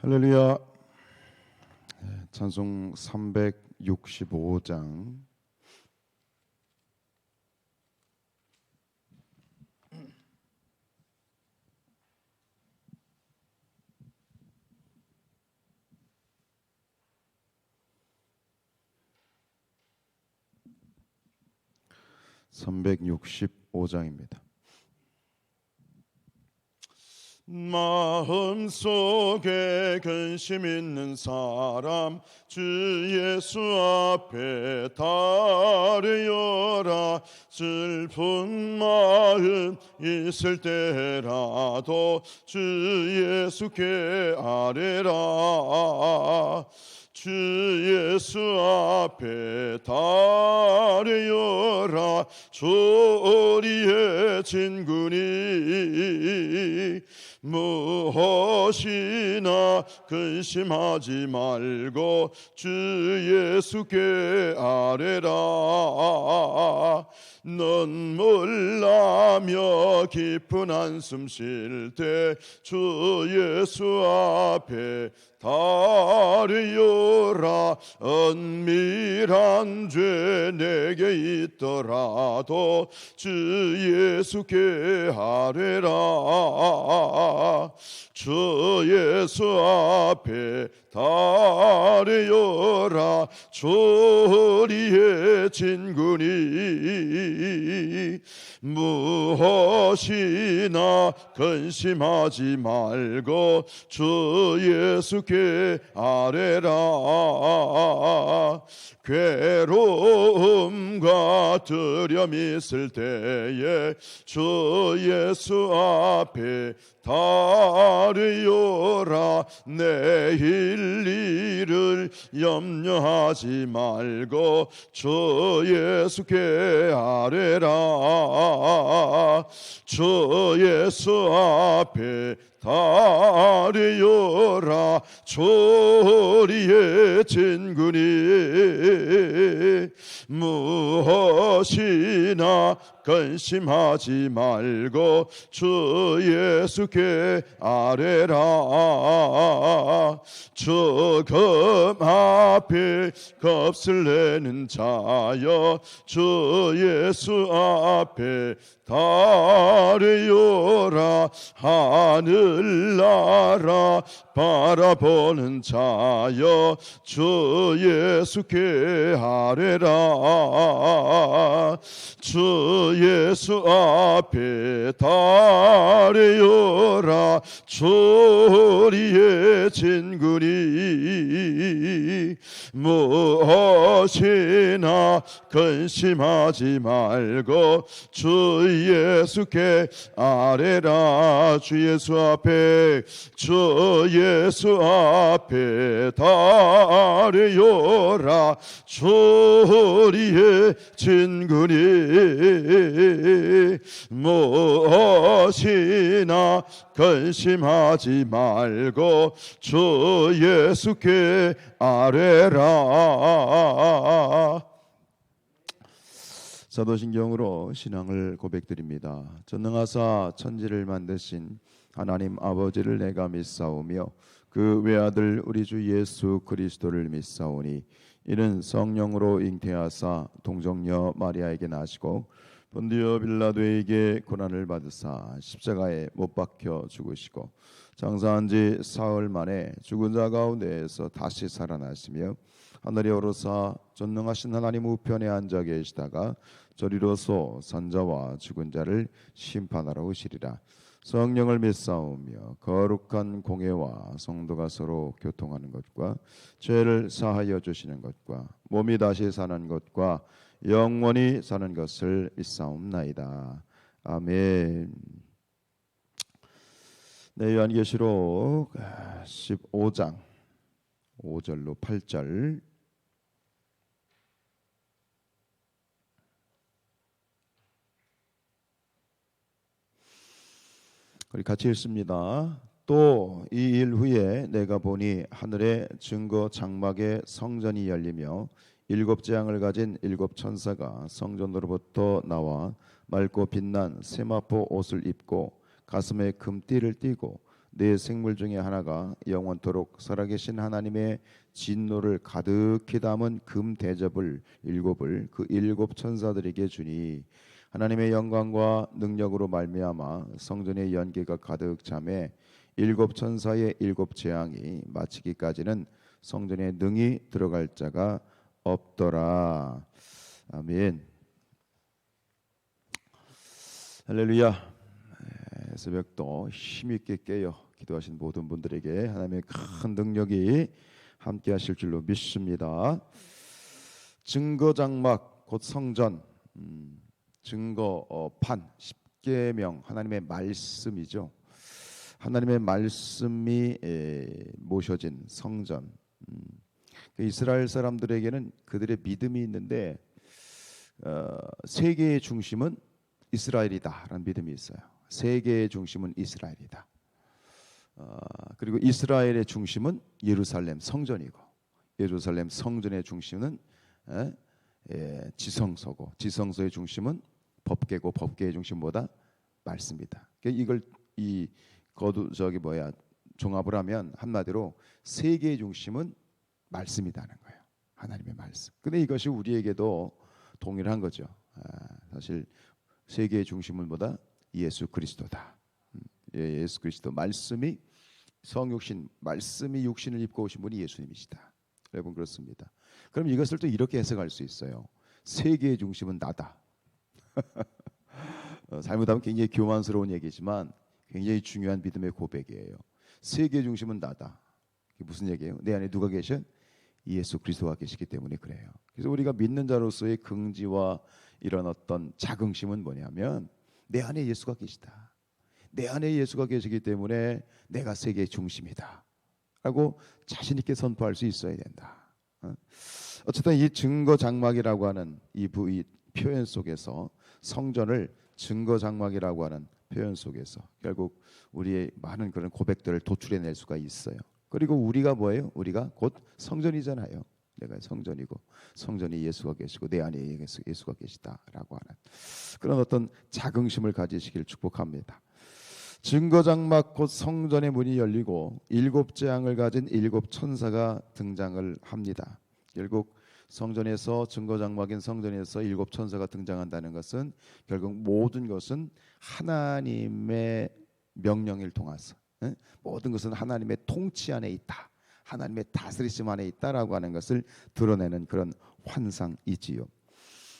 할렐루야. 찬송 365장 (365장입니다) 마음속에 근심 있는 사람 주 예수 앞에 달려라. 슬픈 마음 있을 때라도 주 예수께 아뢰라. 주 예수 앞에 달려라. 조리의 진군이 무엇이나 근심하지 말고 주 예수께 아뢰라. 눈물나며 깊은 한숨 쉴 때 주 예수 앞에 달려라. 은밀한 죄 내게 있더라도 주 예수께 아뢰라. 주 예수 앞에 달려라. 조리의 진군이 무엇이나 근심하지 말고 주 예수께 아뢰라. 괴로움과 두려움 있을 때에 주 예수 앞에 달려라. 내일 일을 염려하지 말고 주 예수께 아뢰라. 주 예수 앞에 달려라. 조리의 진군이 무엇이나 근심하지 말고 주 예수께 아뢰라. 죽음 앞에 겁을 내는 자여 주 예수 앞에 달려라. 하늘나라 바라보는 자여 주 예수께 아뢰라. 주 예수 앞에 달려라. 조리의 진군이 무엇이나 근심하지 말고 주 예수께 아뢰라. 주 예수 앞에 주 예수 앞에 달려라. 조리의 진군이 무엇이나 근심하지 말고 주 예수께 아뢰라. 사도신경으로 신앙을 고백드립니다. 전능하사 천지를 만드신 하나님 아버지를 내가 믿사오며 그 외아들 우리 주 예수 그리스도를 믿사오니 이는 성령으로 잉태하사 동정녀 마리아에게 나시고 본디오 빌라도에게 고난을 받으사 십자가에 못 박혀 죽으시고 장사한 지 사흘 만에 죽은 자 가운데에서 다시 살아나시며 하늘에 오르사 전능하신 하나님 우편에 앉아 계시다가 저리로서 산자와 죽은 자를 심판하러 오시리라. 성령을 믿사오며 거룩한 공회와 성도가 서로 교통하는 것과 죄를 사하여 주시는 것과 몸이 다시 사는 것과 영원히 사는 것을 믿사옵나이다. 아멘. 네, 요한계시록 15장 5절로 8절 우리 같이 읽습니다. 또 이 일 후에 내가 보니 하늘의 증거 장막의 성전이 열리며 일곱 재앙을 가진 일곱 천사가 성전으로부터 나와 맑고 빛난 세마포 옷을 입고 가슴에 금띠를 띠고 네 생물 중에 하나가 영원토록 살아계신 하나님의 진노를 가득히 담은 금 대접을 일곱을 그 일곱 천사들에게 주니 하나님의 영광과 능력으로 말미암아 성전의 연기가 가득 차매 일곱 천사의 일곱 재앙이 마치기까지는 성전에 능히 들어갈 자가 없더라. 아멘. 할렐루야. 새벽도 힘있게 깨어 기도하신 모든 분들에게 하나님의 큰 능력이 함께 하실 줄로 믿습니다. 증거장막 곧 성전, 증거판, 십계명, 하나님의 말씀이죠. 하나님의 말씀이 모셔진 성전. 이스라엘 사람들에게는 그들의 믿음이 있는데 세계의 중심은 이스라엘이다라는 믿음이 있어요. 세계의 중심은 이스라엘이다. 그리고 이스라엘의 중심은 예루살렘 성전이고 예루살렘 성전의 중심은 지성소고 지성소의 중심은 법궤고 법궤의 중심보다 말씀이다. 이걸 종합을 하면 한마디로 세계의 중심은 말씀이다는 거예요. 하나님의 말씀. 근데 이것이 우리에게도 동일한 거죠. 사실 세계의 중심은 뭐다? 예수 그리스도다. 예수 그리스도 말씀이 성육신 말씀이 육신을 입고 오신 분이 예수님이시다. 여러분 그렇습니다. 그럼 이것을 또 이렇게 해석할 수 있어요. 세계의 중심은 나다. 잘못하면 굉장히 교만스러운 얘기지만 굉장히 중요한 믿음의 고백이에요. 세계의 중심은 나다. 이게 무슨 얘기예요? 내 안에 누가 계셔? 예수 그리스도가 계시기 때문에 그래요. 그래서 우리가 믿는 자로서의 긍지와 이런 어떤 자긍심은 뭐냐면 내 안에 예수가 계시다. 내 안에 예수가 계시기 때문에 내가 세계의 중심이다 라고 자신 있게 선포할 수 있어야 된다. 어쨌든 이 증거장막이라고 하는 이 표현 속에서 성전을 증거장막이라고 하는 표현 속에서 결국 우리의 많은 그런 고백들을 도출해낼 수가 있어요. 그리고 우리가 뭐예요? 우리가 곧 성전이잖아요. 내가 성전이고 성전이 예수가 계시고 내 안에 예수가 계시다라고 하는 그런 어떤 자긍심을 가지시길 축복합니다. 증거장막 곧 성전의 문이 열리고 일곱 재앙을 가진 일곱 천사가 등장을 합니다. 결국 성전에서 증거장막인 성전에서 일곱 천사가 등장한다는 것은 결국 모든 것은 하나님의 명령을 통해서 모든 것은 하나님의 통치 안에 있다. 하나님의 다스리심 안에 있다라고 하는 것을 드러내는 그런 환상이지요.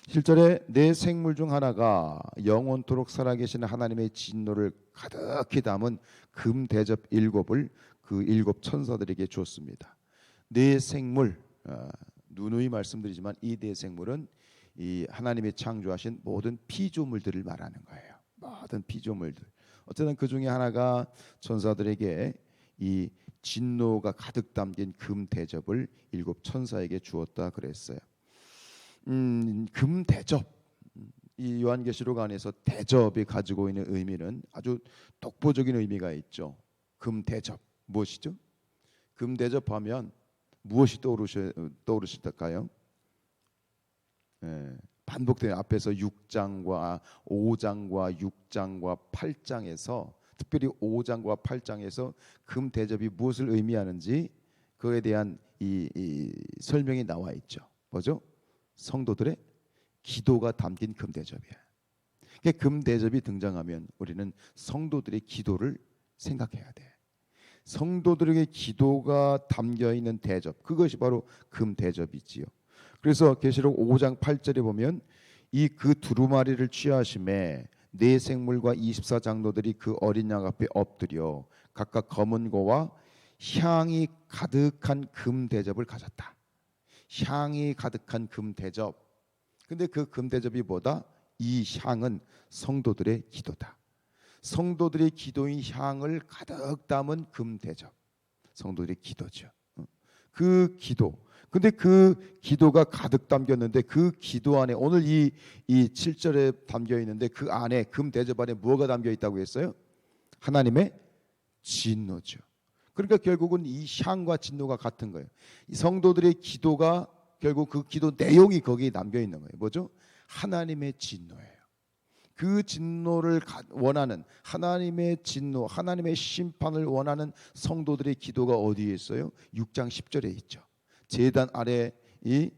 7절에 네 생물 중 하나가 영원토록 살아계신 하나님의 진노를 가득히 담은 금 대접 일곱을 그 일곱 천사들에게 주었습니다. 네 생물, 누누이 말씀드리지만 이 네 생물은 이 하나님이 창조하신 모든 피조물들을 말하는 거예요. 모든 피조물들. 어쨌든 그 중에 하나가 천사들에게 이 진노가 가득 담긴 금 대접을 일곱 천사에게 주었다 그랬어요. 금 대접, 이 요한계시록 안에서 대접이 가지고 있는 의미는 아주 독보적인 의미가 있죠. 금 대접 무엇이죠? 금 대접하면 무엇이 떠오르실까요? 반복되는 앞에서 6장과 5장과 6장과 8장에서 특별히 5장과 8장에서 금 대접이 무엇을 의미하는지 그에 대한 이 설명이 나와 있죠. 뭐죠? 성도들의 기도가 담긴 금 대접이야. 그러니까 금 대접이 등장하면 우리는 성도들의 기도를 생각해야 돼. 성도들에게 기도가 담겨 있는 대접, 그것이 바로 금 대접이지요. 그래서 계시록 5장 8절에 보면 이 그 두루마리를 취하심에 네 생물과 24장로들이 그 어린 양 앞에 엎드려 각각 검은 고와 향이 가득한 금 대접을 가졌다. 향이 가득한 금 대접. 근데 그 금 대접이 뭐다? 이 향은 성도들의 기도다. 성도들의 기도인 향을 가득 담은 금 대접. 성도들의 기도죠. 그 기도. 근데 그 기도가 가득 담겼는데 그 기도 안에 오늘 이 7절에 담겨 있는데 그 안에 금 대접 안에 뭐가 담겨 있다고 했어요? 하나님의 진노죠. 그러니까 결국은 이 향과 진노가 같은 거예요. 이 성도들의 기도가 결국 그 기도 내용이 거기에 담겨 있는 거예요. 뭐죠? 하나님의 진노예요. 그 진노를 원하는 하나님의 진노, 하나님의 심판을 원하는 성도들의 기도가 어디에 있어요? 6장 10절에 있죠. 제단 아래 이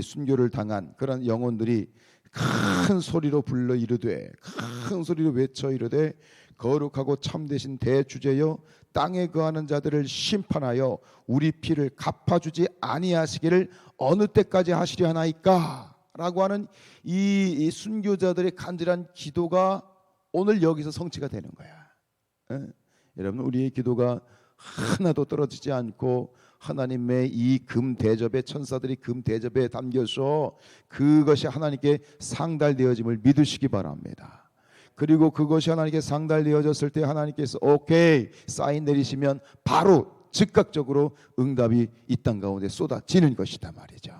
순교를 당한 그런 영혼들이 큰 소리로 불러 이르되, 큰 소리로 외쳐 이르되, 거룩하고 참되신 대주제여 땅에 거하는 자들을 심판하여 우리 피를 갚아주지 아니하시기를 어느 때까지 하시려 하나이까? 라고 하는 이 순교자들의 간절한 기도가 오늘 여기서 성취가 되는 거야. 여러분, 우리의 기도가 하나도 떨어지지 않고 하나님의 이 금 대접에, 천사들이 금 대접에 담겨서 그것이 하나님께 상달되어짐을 믿으시기 바랍니다. 그리고 그것이 하나님께 상달되어졌을 때 하나님께서 오케이 사인 내리시면 바로 즉각적으로 응답이 이 땅 가운데 쏟아지는 것이다 말이죠.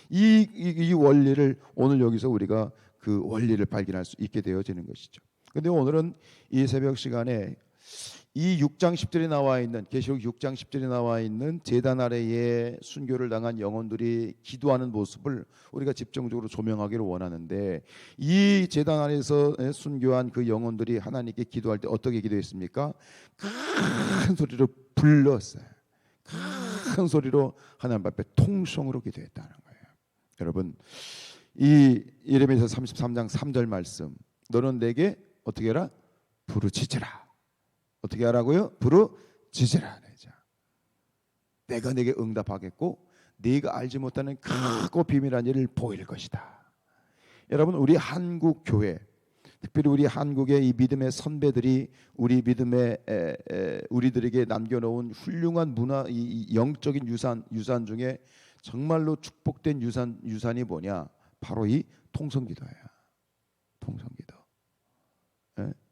이 원리를 오늘 여기서 우리가 그 원리를 발견할 수 있게 되어지는 것이죠. 근데 오늘은 이 새벽 시간에 이 6장 10절에 나와 있는, 계시록 6장 10절에 나와 있는 제단 아래에 순교를 당한 영혼들이 기도하는 모습을 우리가 집중적으로 조명하기를 원하는데, 이 제단 아래에서 순교한 그 영혼들이 하나님께 기도할 때 어떻게 기도했습니까? 큰 소리로 불렀어요. 큰 소리로 하나님 앞에 통성으로 기도했다는 거예요. 여러분, 이 예레미야서 33장 3절 말씀, 너는 내게 어떻게 해라? 부르짖으라. 어떻게 하라고요? 부르짖으라. 내가 내게 응답하겠고 네가 알지 못하는 크고 비밀한 일을 보일 것이다. 여러분, 우리 한국 교회, 특별히 우리 한국의 이 믿음의 선배들이 우리 믿음의 우리들에게 남겨놓은 훌륭한 문화, 이 영적인 유산 중에 정말로 축복된 유산이 뭐냐? 바로 이 통성기도예요. 통성기도.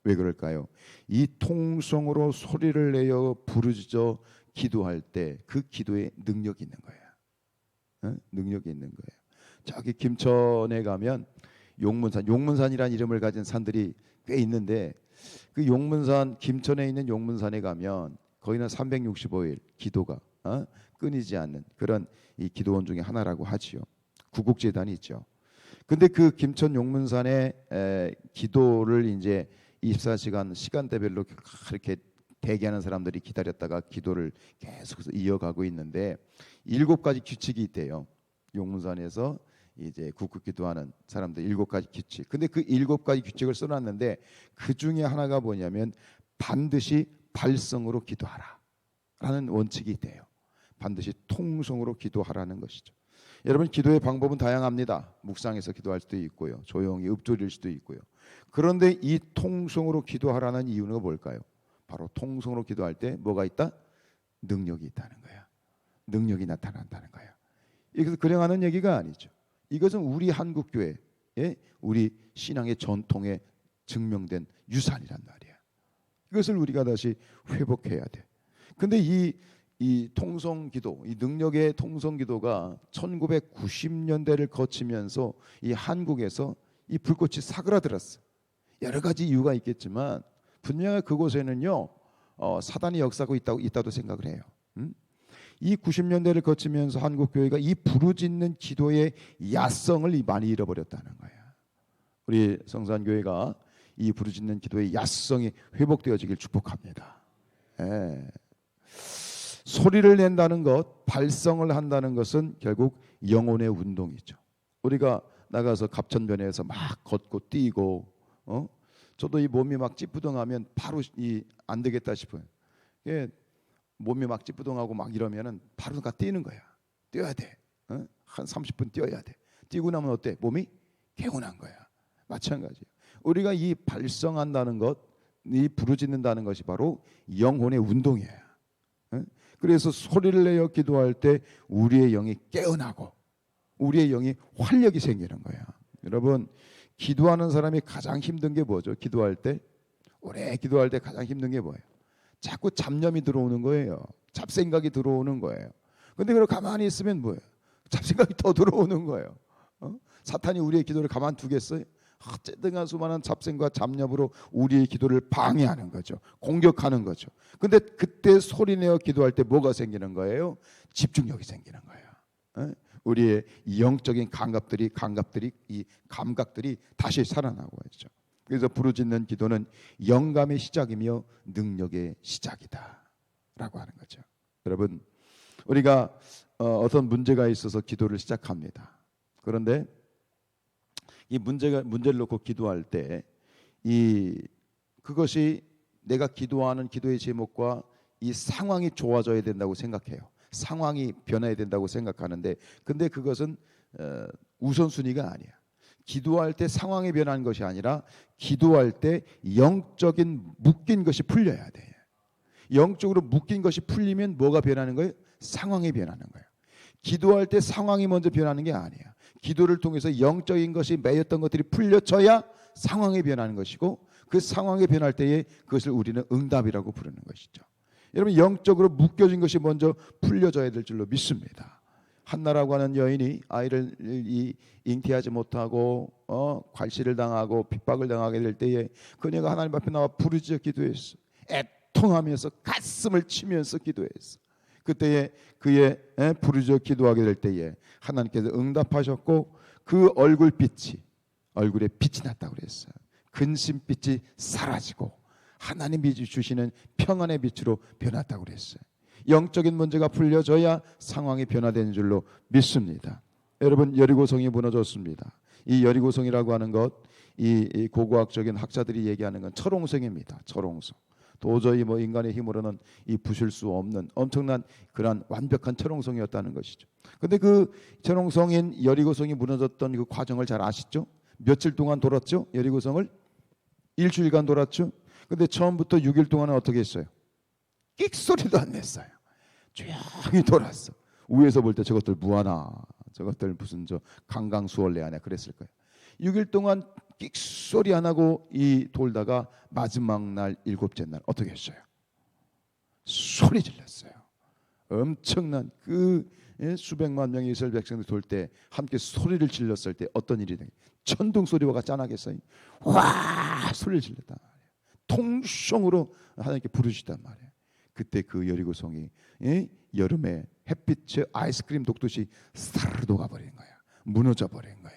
왜 그럴까요? 이 통성으로 소리를 내어 부르짖어 기도할 때 그 기도에 능력이 있는 거예요. 능력이 있는 거예요. 저기 김천에 가면 용문산이라는 이름을 가진 산들이 꽤 있는데, 그 용문산, 김천에 있는 용문산에 가면 거기는 365일 기도가 끊이지 않는 그런 이 기도원 중에 하나라고 하지요. 구국재단이 있죠. 근데 그 김천 용문산의 기도를 이제 24시간 시간대별로 그렇게 대기하는 사람들이 기다렸다가 기도를 계속해서 이어가고 있는데 7가지 규칙이 있대요. 용문산에서 이제 국국 기도하는 사람들 7가지 규칙. 근데 그 7가지 규칙을 써놨는데 그 중에 하나가 뭐냐면 반드시 발성으로 기도하라라는 원칙이 있대요. 반드시 통성으로 기도하라는 것이죠. 여러분, 기도의 방법은 다양합니다. 묵상해서 기도할 수도 있고요, 조용히 읊조릴 수도 있고요. 그런데 이 통성으로 기도하라는 이유는 뭘까요? 바로 통성으로 기도할 때 뭐가 있다? 능력이 있다는 거야. 능력이 나타난다는 거야. 이것은 그냥 하는 얘기가 아니죠. 이것은 우리 한국교회의 우리 신앙의 전통에 증명된 유산이란 말이야. 이것을 우리가 다시 회복해야 돼. 근데 이 통성기도, 이 능력의 통성기도가 1990년대를 거치면서 이 한국에서 이 불꽃이 사그라들었어. 여러 가지 이유가 있겠지만 분명히 그곳에는요 사단이 역사하고 있다고 생각을 해요. 이 90년대를 거치면서 한국 교회가 이 부르짖는 기도의 야성을 많이 잃어버렸다는 거야. 우리 성산교회가 이 부르짖는 기도의 야성이 회복되어지길 축복합니다. 소리를 낸다는 것, 발성을 한다는 것은 결국 영혼의 운동이죠. 우리가 나가서 갑천변에서 막 걷고 뛰고, 저도 이 몸이 막 찌뿌둥하면 바로 안 되겠다 싶어요. 몸이 막 찌뿌둥하고 막 이러면은 바로 가 뛰는 거야. 뛰어야 돼. 한 30분 뛰어야 돼. 뛰고 나면 어때? 몸이 개운한 거야. 마찬가지예요. 우리가 이 발성한다는 것, 이 부르짖는다는 것이 바로 영혼의 운동이에요. 그래서 소리를 내어 기도할 때 우리의 영이 깨어나고 우리의 영이 활력이 생기는 거야. 여러분, 기도하는 사람이 가장 힘든 게 뭐죠? 기도할 때, 오래 기도할 때 가장 힘든 게 뭐예요? 자꾸 잡념이 들어오는 거예요. 잡생각이 들어오는 거예요. 근데 그걸 가만히 있으면 뭐예요? 잡생각이 더 들어오는 거예요. 사탄이 우리의 기도를 가만두겠어요? 쨌든간 수많은 잡생과 잡념으로 우리의 기도를 방해하는 거죠. 공격하는 거죠. 근데 그때 소리내어 기도할 때 뭐가 생기는 거예요? 집중력이 생기는 거예요. 우리의 영적인 감각들이 다시 살아나고 있죠. 그래서 부르짖는 기도는 영감의 시작이며 능력의 시작이다 라고 하는 거죠. 여러분, 우리가 어떤 문제가 있어서 기도를 시작합니다. 그런데 이 문제를 놓고 기도할 때 그것이 내가 기도하는 기도의 제목과 이 상황이 좋아져야 된다고 생각해요. 상황이 변해야 된다고 생각하는데, 근데 그것은 우선순위가 아니야. 기도할 때 상황이 변하는 것이 아니라 기도할 때 영적인 묶인 것이 풀려야 돼. 영적으로 묶인 것이 풀리면 뭐가 변하는 거예요? 상황이 변하는 거예요. 기도할 때 상황이 먼저 변하는 게 아니야. 기도를 통해서 영적인 것이 매였던 것들이 풀려져야 상황이 변하는 것이고, 그 상황이 변할 때에 그것을 우리는 응답이라고 부르는 것이죠. 여러분, 영적으로 묶여진 것이 먼저 풀려져야 될 줄로 믿습니다. 한나라고 하는 여인이 아이를 잉태하지 못하고 괄시를 당하고 핍박을 당하게 될 때에 그녀가 하나님 앞에 나와 부르짖어 기도했어. 애통하면서 가슴을 치면서 기도했어. 그때에 그의 부르짖어 기도하게 될 때에 하나님께서 응답하셨고, 그 얼굴에 빛이 났다고 그랬어요. 근심빛이 사라지고 하나님이 주시는 평안의 빛으로 변했다고 그랬어요. 영적인 문제가 풀려져야 상황이 변화되는 줄로 믿습니다. 여러분, 여리고성이 무너졌습니다. 이 여리고성이라고 하는 것, 이 고고학적인 학자들이 얘기하는 건 철옹성입니다. 철옹성. 도저히 인간의 힘으로는 이 부술 수 없는 엄청난 그런 완벽한 철옹성이었다는 것이죠. 근데 그 철옹성인 여리고성이 무너졌던 그 과정을 잘 아시죠? 며칠 동안 돌았죠? 여리고성을 일주일간 돌았죠. 근데 처음부터 6일 동안은 어떻게 했어요? 끽소리도 안 냈어요. 조용히 돌았어. 위에서 볼 때 저것들 무하나, 저것들 무슨 강강수월래 하냐 그랬을 거예요. 6일 동안 끽소리 안 하고 돌다가 마지막 날 7째 날 어떻게 했어요? 소리 질렀어요. 엄청난 수백만 명의 이스라엘 백성들이 돌 때 함께 소리를 질렀을 때 어떤 일이 돼? 천둥 소리와 같지 않겠어요? 와 소리를 질렀단 말이에요. 통성으로 하나님께 부르시단 말이에요. 그때 그 여리고성이 여름에 햇빛에 아이스크림 녹듯이 사르르 녹아버린 거야. 무너져 버린 거야.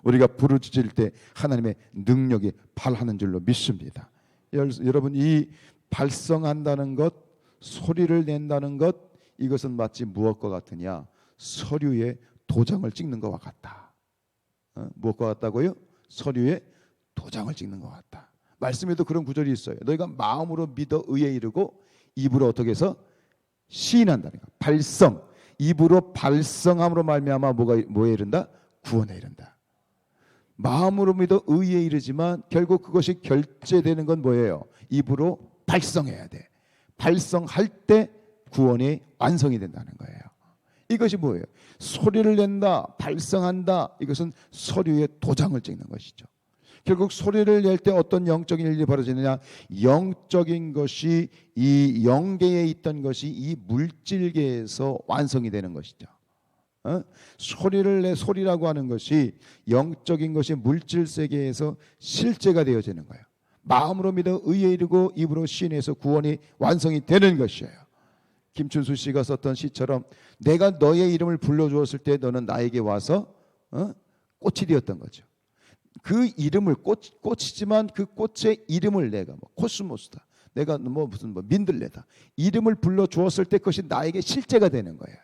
우리가 부르짖을 때 하나님의 능력이 발하는 줄로 믿습니다. 여러분, 이 발성한다는 것, 소리를 낸다는 것, 이것은 마치 무엇과 같으냐? 서류에 도장을 찍는 것과 같다. 무엇과 같다고요? 서류에 도장을 찍는 것 같다. 말씀에도 그런 구절이 있어요. 너희가 마음으로 믿어 의에 이르고 입으로 어떻게 해서 시인한다는 거. 발성, 입으로 발성함으로 말미암아 뭐에 이른다? 구원에 이른다. 마음으로 믿어 의에 이르지만 결국 그것이 결제되는 건 뭐예요? 입으로 발성해야 돼. 발성할 때 구원이 완성이 된다는 거예요. 이것이 뭐예요? 소리를 낸다, 발성한다. 이것은 서류에 도장을 찍는 것이죠. 결국 소리를 낼 때 어떤 영적인 일이 벌어지느냐? 영적인 것이 이 영계에 있던 것이 이 물질계에서 완성이 되는 것이죠. 소리라고 하는 것이 영적인 것이 물질 세계에서 실제가 되어지는 거예요. 마음으로 믿어 의에 이르고 입으로 시인해서 구원이 완성이 되는 것이에요. 김춘수 씨가 썼던 시처럼 내가 너의 이름을 불러주었을 때 너는 나에게 와서 꽃이 되었던 거죠. 그 이름을 꽃이지만 그 꽃의 이름을 내가 코스모스다. 내가 무슨 민들레다. 이름을 불러주었을 때 그것이 나에게 실제가 되는 거예요.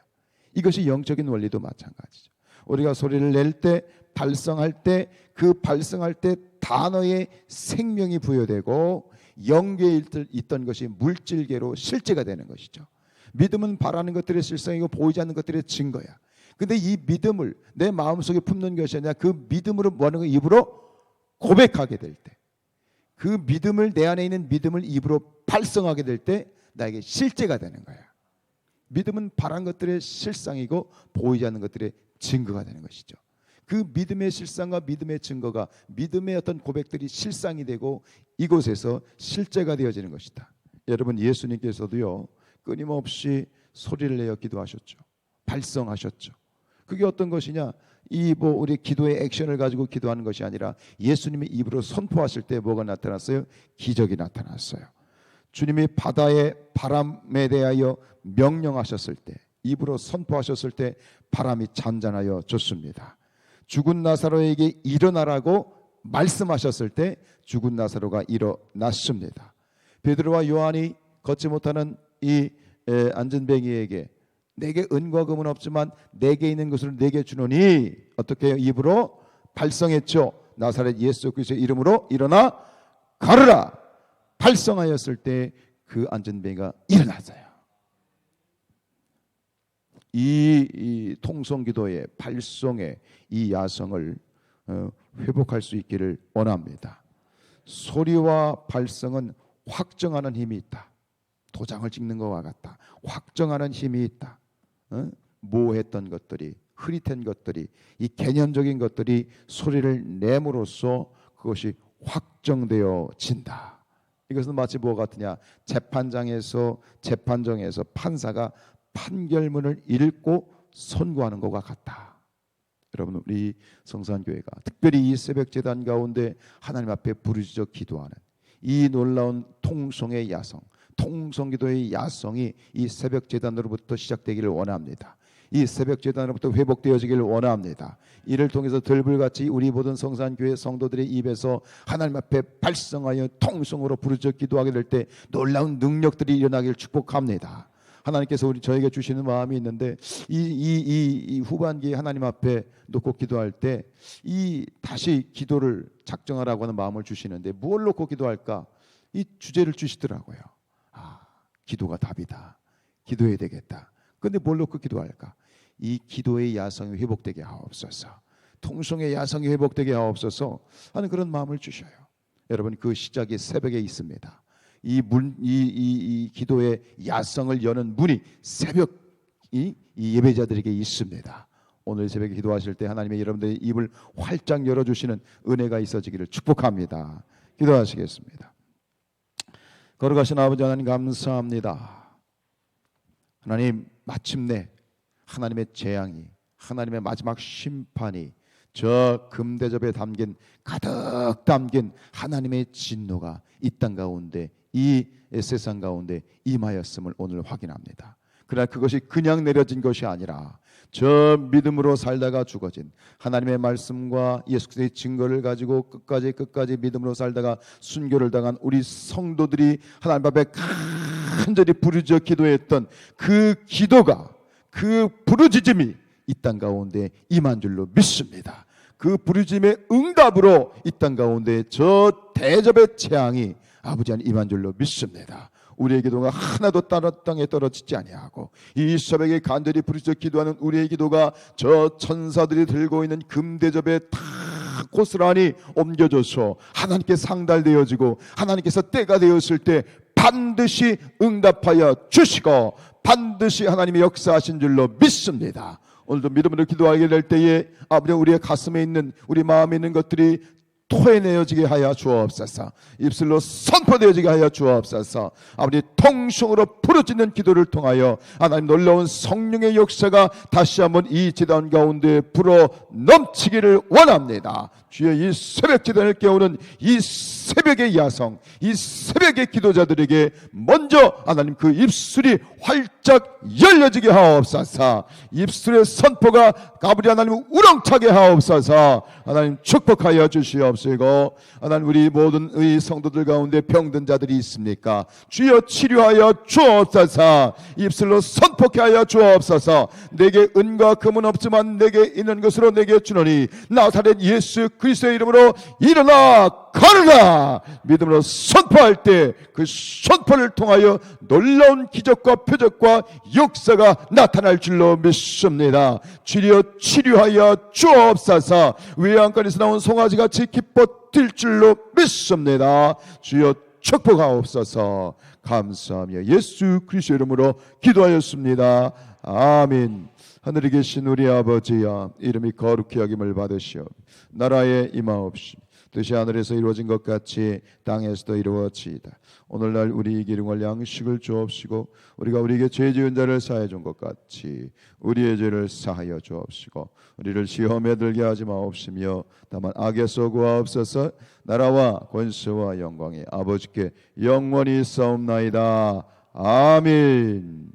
이것이 영적인 원리도 마찬가지죠. 우리가 소리를 낼 때, 발성할 때, 그 발성할 때 단어에 생명이 부여되고 영계에 있던 것이 물질계로 실제가 되는 것이죠. 믿음은 바라는 것들의 실상이고 보이지 않는 것들의 증거야. 근데 이 믿음을 내 마음속에 품는 것이 아니라 그 믿음으로 뭐하는 거 입으로 고백하게 될 때, 그 믿음을 내 안에 있는 믿음을 입으로 발성하게 될 때 나에게 실제가 되는 거야. 믿음은 바란 것들의 실상이고 보이지 않는 것들의 증거가 되는 것이죠. 그 믿음의 실상과 믿음의 증거가 믿음의 어떤 고백들이 실상이 되고 이곳에서 실제가 되어지는 것이다. 여러분, 예수님께서도요 끊임없이 소리를 내어 기도하셨죠. 발성하셨죠. 그게 어떤 것이냐? 우리 기도의 액션을 가지고 기도하는 것이 아니라 예수님이 입으로 선포하실 때 뭐가 나타났어요? 기적이 나타났어요. 주님이 바다의 바람에 대하여 명령하셨을 때, 입으로 선포하셨을 때 바람이 잔잔하여 졌습니다. 죽은 나사로에게 일어나라고 말씀하셨을 때 죽은 나사로가 일어났습니다. 베드로와 요한이 걷지 못하는 이 안전뱅이에게 내게 은과 금은 없지만 내게 있는 것을 내게 주노니 어떻게 해요? 입으로 발성했죠. 나사렛 예수 그리스도의 이름으로 일어나 가르라. 발성하였을 때 그 안전뱅이가 일어났어요. 이 통성기도의 발성의 이 야성을 회복할 수 있기를 원합니다. 소리와 발성은 확정하는 힘이 있다. 도장을 찍는 것과 같다. 확정하는 힘이 있다. 모호했던 것들이, 흐릿한 것들이, 이 개념적인 것들이 소리를 내므로써 그것이 확정되어진다. 이것은 마치 무엇 같으냐? 재판정에서 판사가 판결문을 읽고 선고하는 것과 같다. 여러분, 우리 성산교회가 특별히 이 새벽 제단 가운데 하나님 앞에 부르짖어 기도하는 이 놀라운 통성의 야성, 통성기도의 야성이 이 새벽 제단으로부터 시작되기를 원합니다. 이 새벽 제단으로부터 회복되어지기를 원합니다. 이를 통해서 들불같이 우리 모든 성산교회 성도들의 입에서 하나님 앞에 발성하여 통성으로 부르짖어 기도하게 될 때 놀라운 능력들이 일어나기를 축복합니다. 하나님께서 저에게 주시는 마음이 있는데 이 후반기에 하나님 앞에 놓고 기도할 때 이 다시 기도를 작정하라고 하는 마음을 주시는데 뭘 놓고 기도할까? 이 주제를 주시더라고요. 기도가 답이다. 기도해야 되겠다. 그런데 뭘 놓고 기도할까? 이 기도의 야성이 회복되게 하옵소서. 통성의 야성이 회복되게 하옵소서 하는 그런 마음을 주셔요. 여러분, 그 시작이 새벽에 있습니다. 이 기도의 야성을 여는 문이 새벽이 이 예배자들에게 있습니다. 오늘 새벽에 기도하실 때 하나님의 여러분들의 입을 활짝 열어주시는 은혜가 있어지기를 축복합니다. 기도하시겠습니다. 거룩하신 아버지 하나님 감사합니다. 하나님, 마침내 하나님의 재앙이, 하나님의 마지막 심판이 저 금대접에 가득 담긴 하나님의 진노가 이 땅 가운데, 이 세상 가운데 임하였음을 오늘 확인합니다. 그러나 그것이 그냥 내려진 것이 아니라 저 믿음으로 살다가 죽어진 하나님의 말씀과 예수 그리스도의 증거를 가지고 끝까지 믿음으로 살다가 순교를 당한 우리 성도들이 하나님 앞에 간절히 부르짖어 기도했던 그 기도가, 그 부르짖음이 이 땅 가운데 임한 줄로 믿습니다. 그 부르짖음의 응답으로 이 땅 가운데 저 대접의 재앙이 아버지 하나님 임한 줄로 믿습니다. 우리의 기도가 하나도 땅에 떨어지지 아니하고 이 새벽에 간절히 부르짖어 기도하는 우리의 기도가 저 천사들이 들고 있는 금대접에 다 고스란히 옮겨져서 하나님께 상달되어지고 하나님께서 때가 되었을 때 반드시 응답하여 주시고 반드시 하나님의 역사하신 줄로 믿습니다. 오늘도 믿음으로 기도하게 될 때에 아버지 우리의 가슴에 있는, 우리 마음에 있는 것들이 토해내어지게 하여 주옵소서. 입술로 선포되어지게 하여 주옵소서. 아버지 통성으로 부르짖는 기도를 통하여 하나님 놀라운 성령의 역사가 다시 한번 이 제단 가운데 불어 넘치기를 원합니다. 주의 이 새벽 제단을 깨우는 이 새벽의 야성, 이 새벽의 기도자들에게 먼저 하나님 그 입술이 활짝 열려지게 하옵소서. 입술의 선포가 아버지 하나님 우렁차게 하옵소서. 하나님 축복하여 주시옵시고, 하나님 우리 모든 의 성도들 가운데 병든 자들이 있습니까? 주여 치료하여 주옵소서. 입술로 선포케 하여 주옵소서. 내게 은과 금은 없지만 내게 있는 것으로 내게 주노니 나사렛 예수 그리스도의 이름으로 일어나 가르라. 믿음으로 선포할 때 그 선포를 통하여 놀라운 기적과 표적과 역사가 나타날 줄로 믿습니다. 치료하여 주옵소서. 외양간에서 나온 송아지같이 기뻐 뛸 줄로 믿습니다. 주여 축복하옵소서. 감사하며 예수 그리스도 이름으로 기도하였습니다. 아멘. 하늘에 계신 우리 아버지야, 이름이 거룩히 여김을 받으시오. 나라에 임하옵시며 뜻이 하늘에서 이루어진 것 같이 땅에서도 이루어지이다. 오늘날 우리에게 일용할 양식을 주옵시고 우리가 우리에게 죄 지은 자를 사하여 준 것 같이 우리의 죄를 사하여 주옵시고 우리를 시험에 들게 하지 마옵시며 다만 악에서 구하옵소서. 나라와 권세와 영광이 아버지께 영원히 있사옵나이다. 아멘.